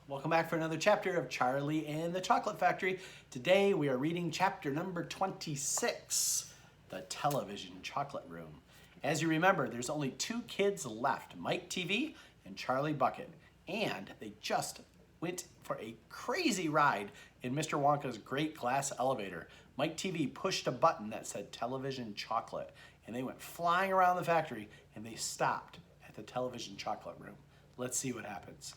Welcome back for another chapter of Charlie and the Chocolate Factory. Today we are reading chapter number 26, The Television Chocolate Room. As you remember, there's only two kids left, Mike Teavee and Charlie Bucket. And they just went for a crazy ride in Mr. Wonka's great glass elevator. Mike Teavee pushed a button that said Television Chocolate, and they went flying around the factory, and they stopped at the Television Chocolate Room. Let's see what happens.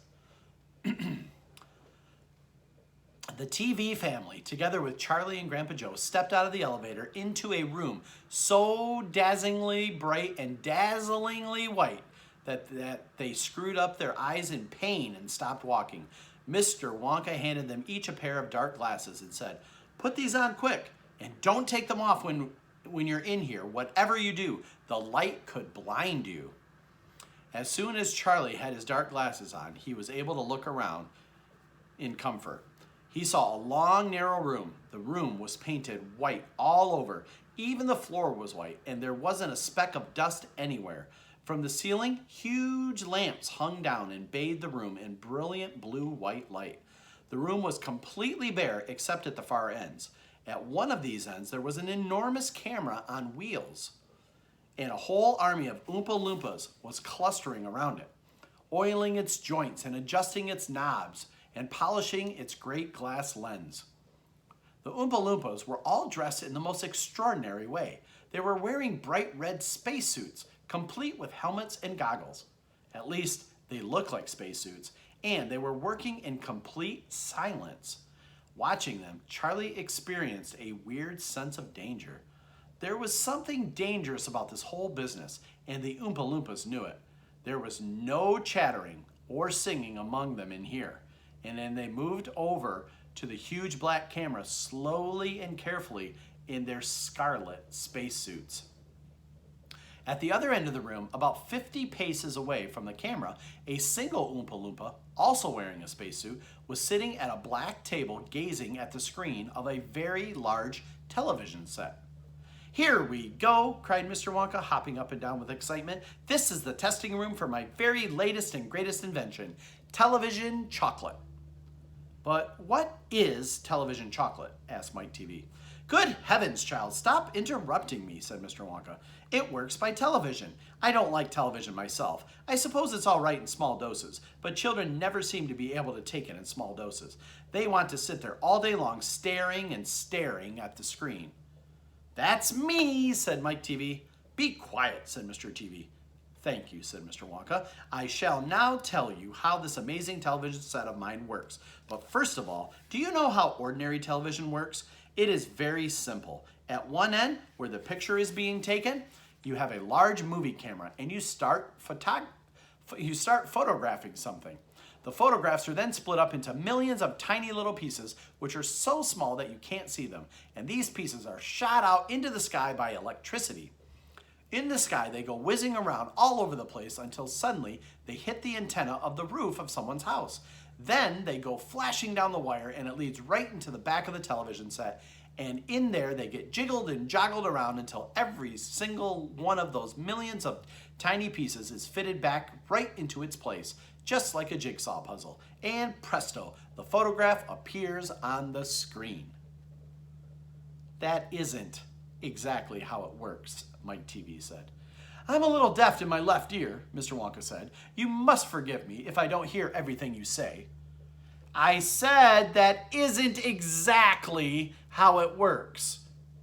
The Teavee family, together with Charlie and Grandpa Joe, stepped out of the elevator into a room so dazzlingly bright and dazzlingly white that they screwed up their eyes in pain and stopped walking. Mr. Wonka handed them each a pair of dark glasses and said, "Put these on quick, and don't take them off when you're in here. Whatever you do, the light could blind you." As soon as Charlie had his dark glasses on, he was able to look around in comfort. He saw a long, narrow room. The room was painted white all over. Even the floor was white, and there wasn't a speck of dust anywhere. From the ceiling, huge lamps hung down and bathed the room in brilliant blue-white light. The room was completely bare except at the far ends. At one of these ends, there was an enormous camera on wheels, and a whole army of Oompa Loompas was clustering around it, oiling its joints and adjusting its knobs and polishing its great glass lens. The Oompa Loompas were all dressed in the most extraordinary way. They were wearing bright red spacesuits, complete with helmets and goggles. At least, they looked like spacesuits, and they were working in complete silence. Watching them, Charlie experienced a weird sense of danger. There was something dangerous about this whole business, and the Oompa Loompas knew it. There was no chattering or singing among them in here. And then they moved over to the huge black camera slowly and carefully in their scarlet spacesuits. At the other end of the room, about 50 paces away from the camera, a single Oompa Loompa, also wearing a spacesuit, was sitting at a black table gazing at the screen of a very large television set. "Here we go," cried Mr. Wonka, hopping up and down with excitement. "This is the testing room for my very latest and greatest invention, television chocolate." "But what is television chocolate?" asked Mike Teavee. "Good heavens, child, stop interrupting me," said Mr. Wonka. "It works by television. I don't like television myself. I suppose it's all right in small doses, but children never seem to be able to take it in small doses. They want to sit there all day long staring and staring at the screen." "That's me," said Mike Teavee. "Be quiet," said Mr. Teavee. "Thank you," said Mr. Wonka. "I shall now tell you how this amazing television set of mine works. But first of all, do you know how ordinary television works? It is very simple. At one end, where the picture is being taken, you have a large movie camera, and you start photographing something. The photographs are then split up into millions of tiny little pieces, which are so small that you can't see them. And these pieces are shot out into the sky by electricity. In the sky, they go whizzing around all over the place until suddenly they hit the antenna of the roof of someone's house. Then they go flashing down the wire, and it leads right into the back of the television set. And in there, they get jiggled and joggled around until every single one of those millions of tiny pieces is fitted back right into its place, just like a jigsaw puzzle. And presto, the photograph appears on the screen." "That isn't exactly how it works," Mike Teavee said. "I'm a little deaf in my left ear," Mr. Wonka said. "You must forgive me if I don't hear everything you say." "I said that isn't exactly how it works,"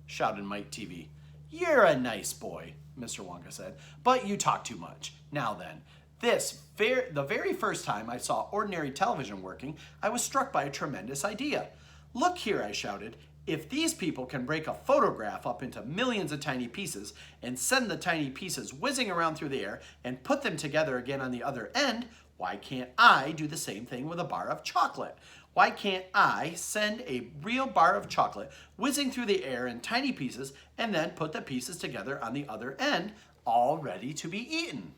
shouted Mike Teavee. "You're a nice boy," Mr. Wonka said, "but you talk too much. Now then, the very first time I saw ordinary television working, I was struck by a tremendous idea. 'Look here,' I shouted. 'If these people can break a photograph up into millions of tiny pieces and send the tiny pieces whizzing around through the air and put them together again on the other end, why can't I do the same thing with a bar of chocolate? Why can't I send a real bar of chocolate whizzing through the air in tiny pieces and then put the pieces together on the other end, all ready to be eaten?'"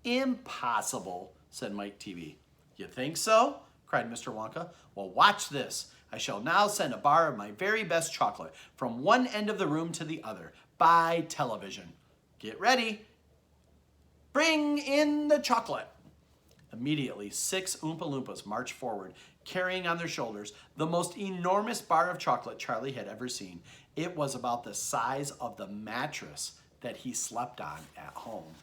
"Impossible," said Mike Teavee. "You think so?" cried Mr. Wonka. "Well, watch this. I shall now send a bar of my very best chocolate from one end of the room to the other by television. Get ready. Bring in the chocolate." Immediately, 6 Oompa Loompas marched forward, carrying on their shoulders the most enormous bar of chocolate Charlie had ever seen. It was about the size of the mattress that he slept on at home.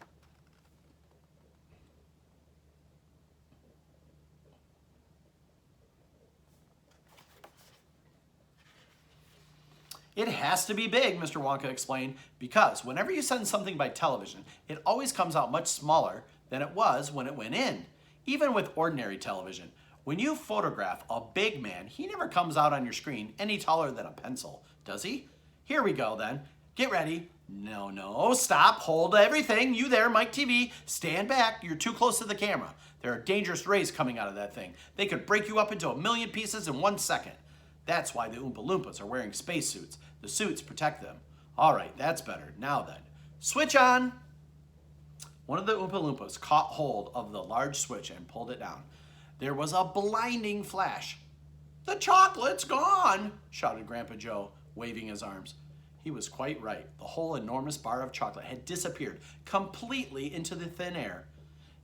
It has to be big, Mr. Wonka explained, because whenever you send something by television, it always comes out much smaller than it was when it went in. Even with ordinary television, when you photograph a big man, he never comes out on your screen any taller than a pencil, does he? Here we go then. Get ready. No, stop, hold everything. You there, Mike Teavee, stand back. You're too close to the camera. There are dangerous rays coming out of that thing. They could break you up into a million pieces in 1 second. That's why the Oompa Loompas are wearing spacesuits. The suits protect them. All right, that's better. Now then, switch on. One of the Oompa Loompas caught hold of the large switch and pulled it down. There was a blinding flash. "The chocolate's gone," shouted Grandpa Joe, waving his arms. He was quite right. The whole enormous bar of chocolate had disappeared completely into the thin air.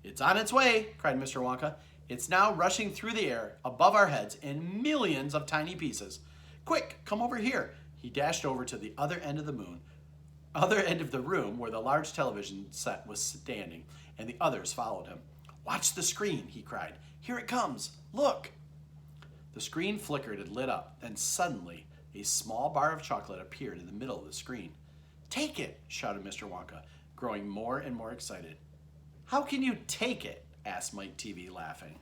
"It's on its way," cried Mr. Wonka. "It's now rushing through the air above our heads in millions of tiny pieces. Quick, come over here." He dashed over to the other end of the room where the large television set was standing, and the others followed him. "Watch the screen," he cried. "Here it comes. Look." The screen flickered and lit up. Then suddenly, a small bar of chocolate appeared in the middle of the screen. "Take it," shouted Mr. Wonka, growing more and more excited. "How can you take it?" asked Mike Teavee, laughing.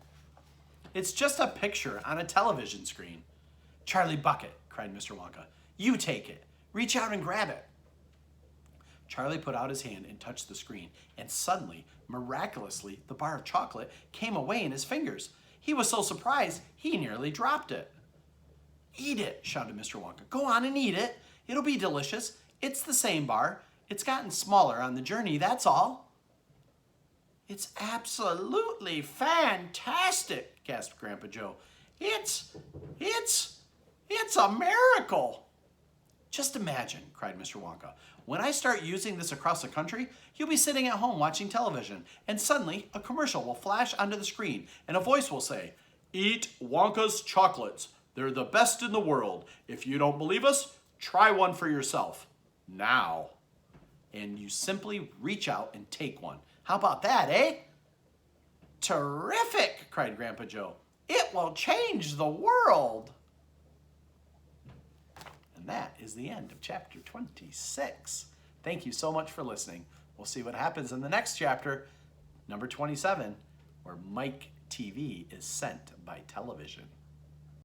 "It's just a picture on a television screen." "Charlie Bucket," cried Mr. Wonka, "you take it. Reach out and grab it." Charlie put out his hand and touched the screen, and suddenly, miraculously, the bar of chocolate came away in his fingers. He was so surprised, he nearly dropped it. "Eat it," shouted Mr. Wonka. "Go on and eat it. It'll be delicious. It's the same bar. It's gotten smaller on the journey, that's all." "It's absolutely fantastic," gasped Grandpa Joe. It's a miracle." "Just imagine," cried Mr. Wonka. "When I start using this across the country, you'll be sitting at home watching television, and suddenly a commercial will flash onto the screen, and a voice will say, 'Eat Wonka's chocolates. They're the best in the world. If you don't believe us, try one for yourself. Now.' And you simply reach out and take one. How about that, eh?" "Terrific," cried Grandpa Joe. "It will change the world." And that is the end of chapter 26. Thank you so much for listening. We'll see what happens in the next chapter, number 27, where Mike Teavee is sent by television.